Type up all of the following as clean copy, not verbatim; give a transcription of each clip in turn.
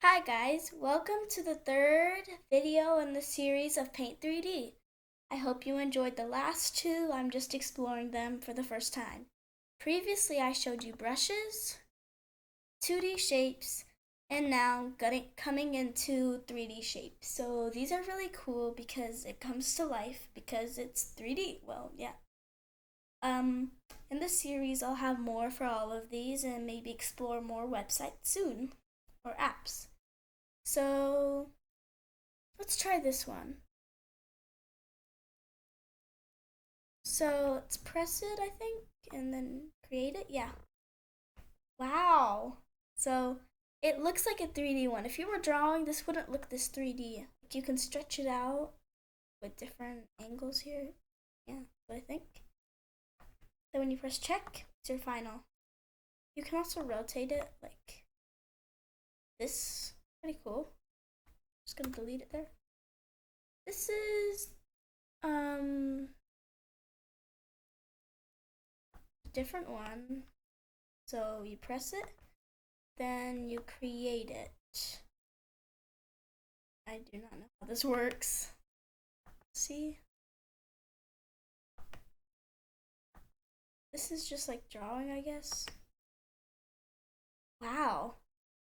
Hi guys, welcome to the third video in the series of Paint 3D. I hope you enjoyed the last two. I'm just exploring them for the first time. Previously I showed you brushes, 2D shapes, and now coming into 3D shapes. So these are really cool because it comes to life because it's 3D. Well, yeah. Um, in this series I'll have more for all of these and maybe explore more websites soon or apps. So let's try this one. So let's press it, I think, and then create it. Yeah. Wow. So it looks like a 3D one. If you were drawing, this wouldn't look this 3D. Like you can stretch it out with different angles here. Yeah, what I think. Then when you press check, it's your final. You can also rotate it like this. Pretty cool. Just gonna delete it there. This is um a different one. So you press it, then you create it. I do not know how this works. See? This is just like drawing, I guess. Wow.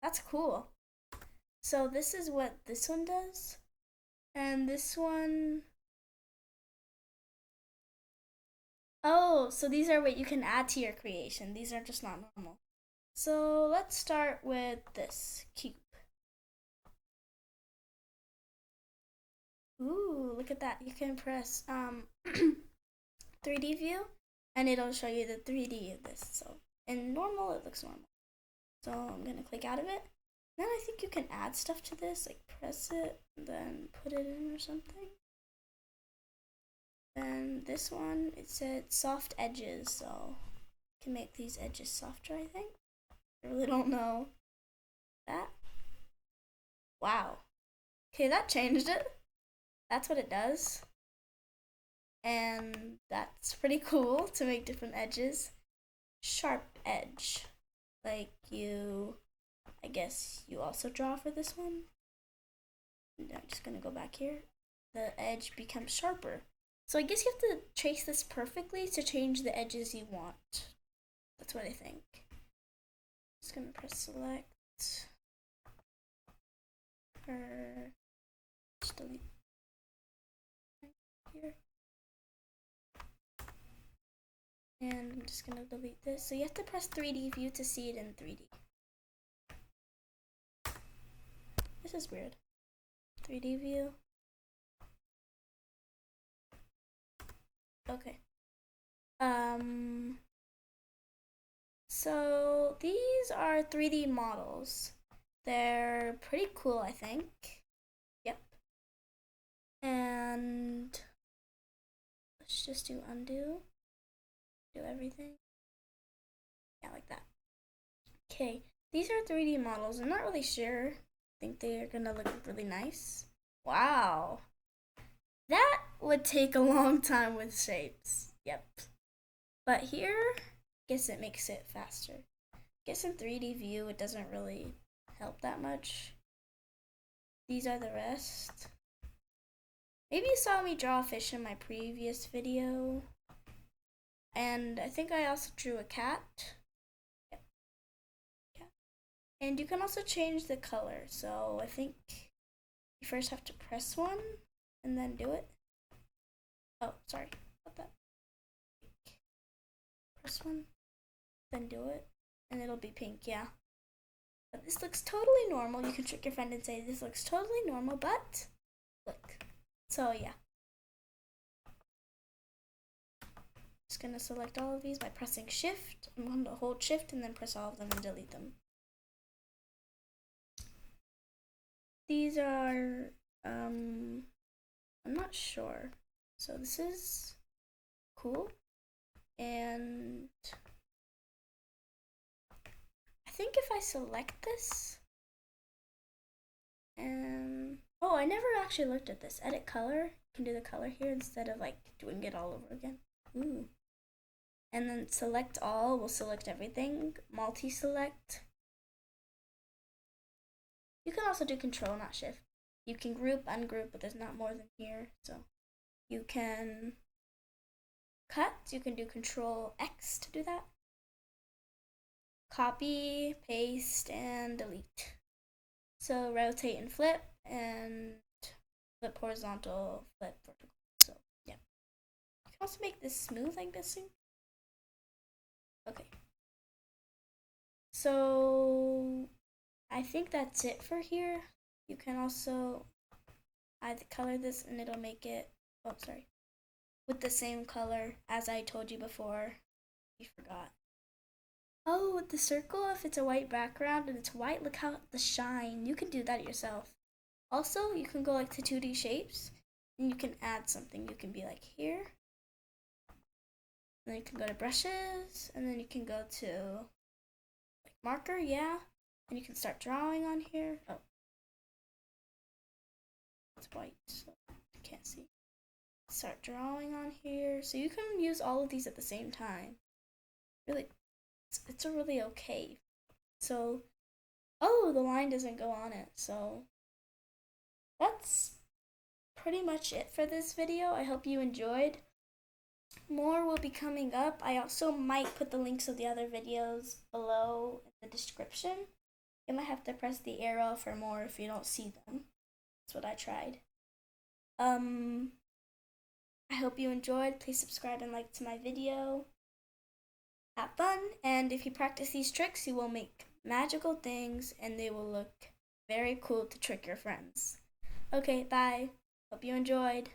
That's cool. So this is what this one does. And this one. Oh, so these are what you can add to your creation. These are just not normal. So let's start with this cube. Ooh, look at that. You can press 3D view and it'll show you the 3D of this. So in normal, it looks normal. So I'm gonna click out of it. Then I think you can add stuff to this, like press it, and then put it in or something. Then this one, it said soft edges, so you can make these edges softer, I think. I really don't know that. Wow. Okay, that changed it. That's what it does. And that's pretty cool to make different edges. Sharp edge. Like I guess you also draw for this one. And I'm just gonna go back here. The edge becomes sharper. So I guess you have to trace this perfectly to change the edges you want. That's what I think. Just gonna press select or just delete here. And I'm just gonna delete this. So you have to press 3D view to see it in 3D. This is weird. 3D view. Okay. So these are 3D models. They're pretty cool, I think. Yep. And let's just do undo. Do everything. Yeah, like that. Okay, these are 3D models. I'm not really sure. I think they're gonna look really nice. Wow. That would take a long time with shapes. Yep. But here, I guess it makes it faster. I guess in 3D view, it doesn't really help that much. These are the rest. Maybe you saw me draw a fish in my previous video. And I think I also drew a cat. Yep. Yeah. And you can also change the color. So I think you first have to press one and then do it. Oh, sorry about that. Press one, then do it, and it'll be pink, yeah. But this looks totally normal. You can trick your friend and say, this looks totally normal, but look. So, yeah. Just gonna select all of these by pressing shift. I'm going to hold shift and then press all of them and delete them. These are, I'm not sure. So this is cool. And I think if I select this, and oh, I never actually looked at this. Edit color. You can do the color here instead of like doing it all over again. Ooh. And then select all. We'll select everything. Multi-select. You can also do control, not shift. You can group, ungroup, but there's not more than here. So you can cut, you can do control X to do that. Copy, paste, and delete. So rotate and flip, and flip horizontal, flip vertical. So yeah. You can also make this smooth like this thing. Okay. So I think that's it for here. You can also either color this and it'll make it, oh sorry, with the same color as I told you before. You forgot. Oh, with the circle, if it's a white background and it's white, look how the shine. You can do that yourself. Also, you can go like to 2D shapes and you can add something. You can be like here. And then you can go to brushes and then you can go to like marker, yeah. And you can start drawing on here. Oh. It's white, so I can't see. Start drawing on here. So you can use all of these at the same time. Really, it's a really okay. So, oh, the line doesn't go on it. So that's pretty much it for this video. I hope you enjoyed. More will be coming up. I also might put the links of the other videos below in the description. You might have to press the arrow for more if you don't see them. That's what I tried. I hope you enjoyed. Please subscribe and like to my video. Have fun, and if you practice these tricks, you will make magical things and they will look very cool to trick your friends. Okay, bye. Hope you enjoyed.